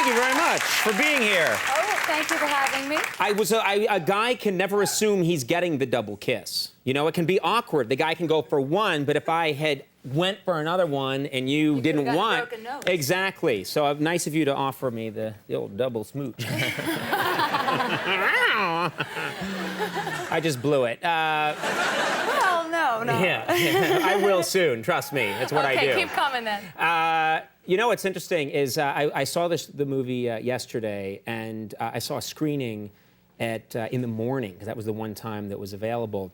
you very much for being here. Oh, thank you for having me. A guy can never assume he's getting the double kiss. You know, it can be awkward. The guy can go for one, but if I had went for another one and you didn't want... a broken nose. Exactly. So nice of you to offer me the old double smooch. I just blew it. Well, no. Yeah, I will soon. Trust me. That's what I do. Okay, keep coming then. You know what's interesting is I saw the movie yesterday, and I saw a screening in the morning because that was the one time that was available.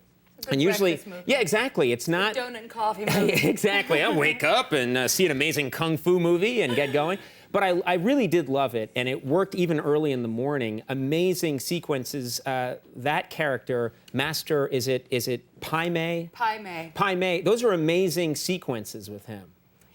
And usually, yeah, exactly. It's not donut and coffee movie. Exactly. I'll wake up and see an amazing kung fu movie and get going. But I really did love it, and it worked even early in the morning. Amazing sequences. That character, Master, is it Pai Mei? Pai Mei. Pai Mei. Those are amazing sequences with him.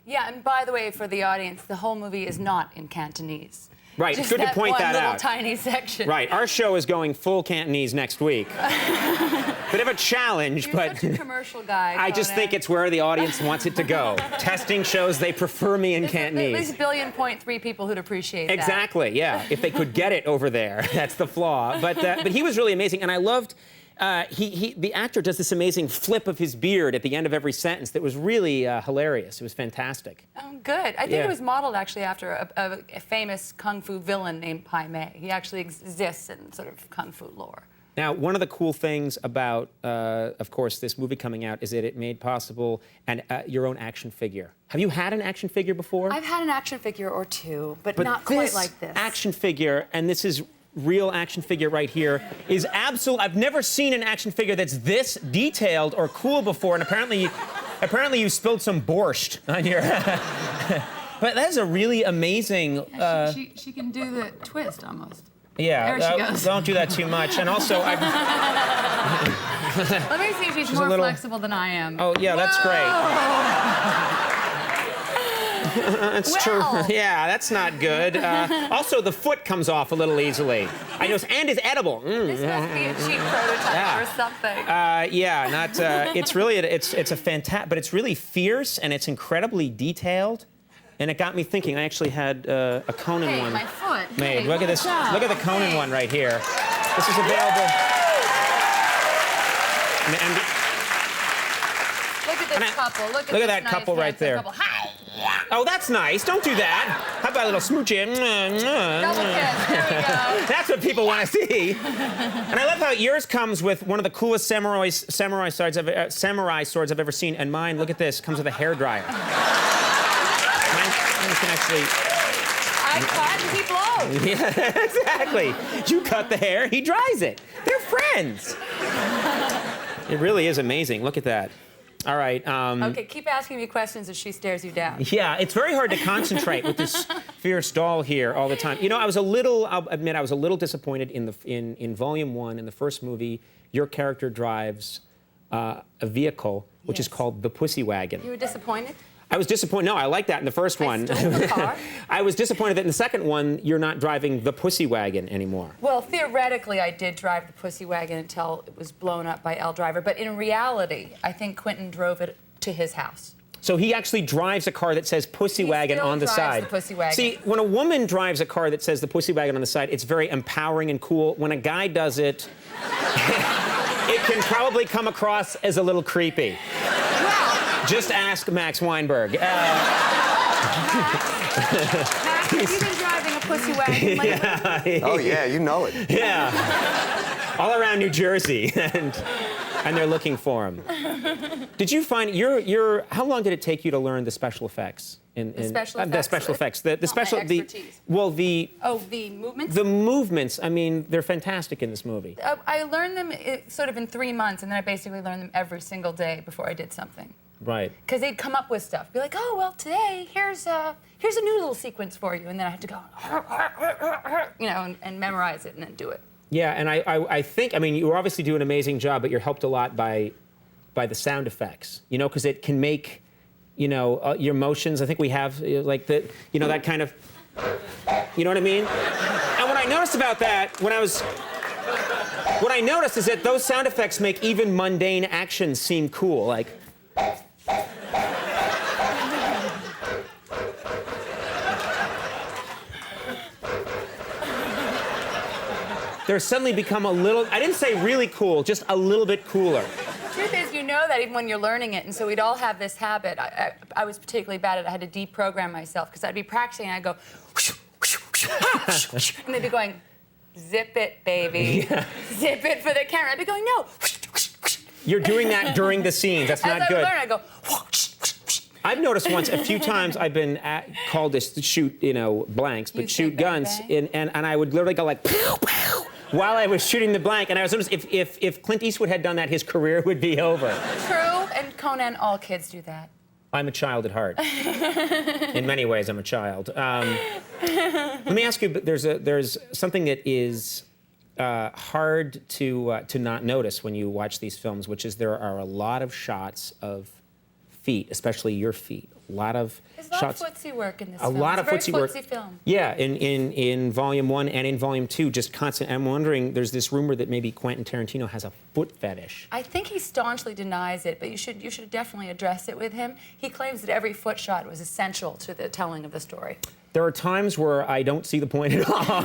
Yeah, and by the way, for the audience, the whole movie is not in Cantonese. Right, Just good to point that out. one little tiny section. Right, our show is going full Cantonese next week. Bit of a challenge, You're but... such a commercial guy, I just think it's where the audience wants it to go. Testing shows they prefer me in Cantonese. There's 1.3 billion people who'd appreciate that. Exactly, yeah. If they could get it over there, that's the flaw. But he was really amazing, and I loved... the actor does this amazing flip of his beard at the end of every sentence that was really hilarious. It was fantastic. Oh, good. I think it was modeled actually after a famous kung fu villain named Pai Mei. He actually exists in sort of kung fu lore. Now, one of the cool things about, of course, this movie coming out is that it made possible your own action figure. Have you had an action figure before? I've had an action figure or two, but not quite like this. Action figure, and this is real action figure right here, is absolute. I've never seen an action figure that's this detailed or cool before, and apparently you spilled some borscht on your... But that's a really amazing... Yeah, she can do the twist almost. Yeah, there she goes. Don't do that too much. And also, let me see if she's more flexible than I am. Oh, yeah, that's great. That's true. Yeah, that's not good. Also, the foot comes off a little easily. I know, and it's edible. This must be a cheap prototype or something. It's really, it's a fantastic, but it's really fierce and it's incredibly detailed. And it got me thinking. I actually had a Conan one my foot. made. Hey, look at this. Look at the Conan one right here. This is available. And look at this couple. Look at that couple right there. Couple. Hi. Oh, that's nice. Don't do that. How about a little smoochie? Double kiss. There we go. That's what people want to see. And I love how yours comes with one of the coolest samurai swords I've ever seen. And mine, look at this, comes with a hairdryer. Mine can actually... I cut and he blows. Yeah, exactly. You cut the hair, he dries it. They're friends. It really is amazing. Look at that. All right. Okay, keep asking me questions as she stares you down. Yeah, it's very hard to concentrate with this fierce doll here all the time. You know, I'll admit, I was a little disappointed in Volume 1, in the first movie. Your character drives a vehicle, which is called the Pussy Wagon. You were disappointed? I was disappointed. No, I liked that in the first one. Stole the car. I was disappointed that in the second one, you're not driving the Pussy Wagon anymore. Well, theoretically, I did drive the Pussy Wagon until it was blown up by L. Driver. But in reality, I think Quentin drove it to his house. So he actually drives a car that says Pussy Wagon on the side. The Pussy Wagon. See, when a woman drives a car that says the Pussy Wagon on the side, it's very empowering and cool. When a guy does it, it can probably come across as a little creepy. Just ask Max Weinberg. Max, have you been driving a Pussy Wagon lately? Yeah. Oh, yeah, you know it. Yeah. All around New Jersey, and they're looking for him. Did you find how long did it take you to learn the special effects? The special effects? The special effects. The special my expertise. the movements? The movements, I mean, they're fantastic in this movie. I learned them sort of in 3 months, and then I basically learned them every single day before I did something. Right. Because they'd come up with stuff. Be like, oh, well, today, here's a new little sequence for you. And then I had to go, you know, and memorize it and then do it. Yeah, and I think, I mean, you obviously do an amazing job, but you're helped a lot by the sound effects, you know, because it can make, you know, your motions. I think we have, like, you know, that kind of, you know what I mean? And what I noticed about that, what I noticed is that those sound effects make even mundane actions seem cool, like... they're suddenly become a little, I didn't say really cool, just a little bit cooler. Truth is, you know that even when you're learning it, and so we'd all have this habit. I was particularly bad at it. I had to deprogram myself because I'd be practicing and I'd go, and they'd be going, zip it, baby. Yeah. Zip it for the camera. I'd be going, no. You're doing that during the scenes. That's not good. As I would learn, I'd go, I've noticed once, a few times I've been called to shoot, you know, blanks, but shoot guns, and I would literally go like, pow, pow, while I was shooting the blank. And I was noticing if Clint Eastwood had done that, his career would be over. True, and Conan, all kids do that. I'm a child at heart. In many ways, I'm a child. Let me ask you, there's something that is hard to not notice when you watch these films, which is there are a lot of shots of feet, especially your feet. A lot of There's a lot shots. of footsie work in this a film. lot It's of a footsie very work. footsie film. Yeah, in Volume 1 and in Volume 2, just constant. I'm wondering, there's this rumor that maybe Quentin Tarantino has a foot fetish. I think he staunchly denies it, but you should definitely address it with him. He claims that every foot shot was essential to the telling of the story. There are times where I don't see the point at all.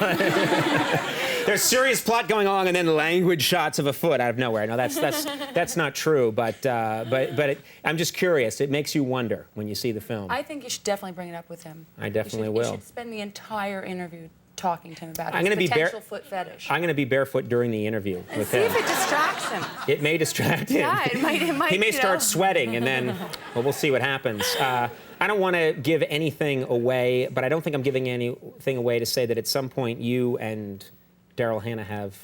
There's serious plot going on, and then language shots of a foot out of nowhere. No, that's not true. But I'm just curious. It makes you wonder when you see the film. I think you should definitely bring it up with him. I definitely will. You should spend the entire interview talking to him about I'm his gonna potential foot fetish. I'm going to be barefoot during the interview with See him. if it distracts him. It may distract him. Yeah, it might. He may you start know. sweating, and then, well, we'll see what happens. I don't want to give anything away, but I don't think I'm giving anything away to say that at some point you and Daryl Hannah have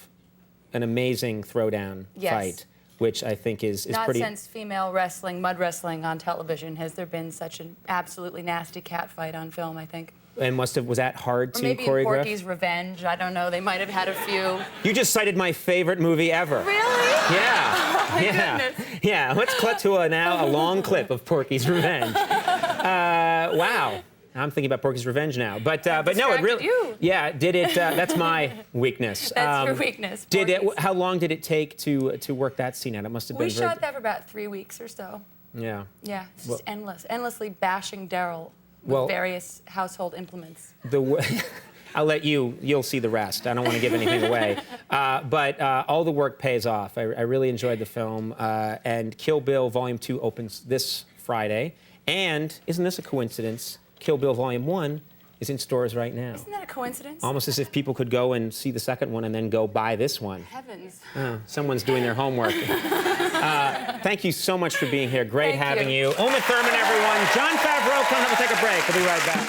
an amazing throwdown fight, which I think is pretty... Not since female wrestling, mud wrestling on television has there been such an absolutely nasty cat fight on film, I think. And was that hard to maybe choreograph? in Porky's Revenge, I don't know, they might have had a few. You just cited my favorite movie ever. Really? Yeah. Oh my yeah. goodness. Yeah, let's cut to a long clip of Porky's Revenge. Wow. I'm thinking about Porky's Revenge now. But no, it really... You. Yeah, did it... that's my weakness. That's your weakness, How long did it take to work that scene out? It must have been We shot that for about 3 weeks or so. Yeah. Yeah, it's just endlessly bashing Daryl with various household implements. I'll let you'll see the rest. I don't want to give anything away. But all the work pays off. I really enjoyed the film. And Kill Bill Volume 2 opens this Friday. And isn't this a coincidence? Kill Bill Volume 1 is in stores right now. Isn't that a coincidence? Almost as if people could go and see the second one and then go buy this one. Heavens. Someone's doing their homework. Thank you so much for being here. Great having you. Uma Thurman, everyone. John Favreau, come have a take a break. We'll be right back.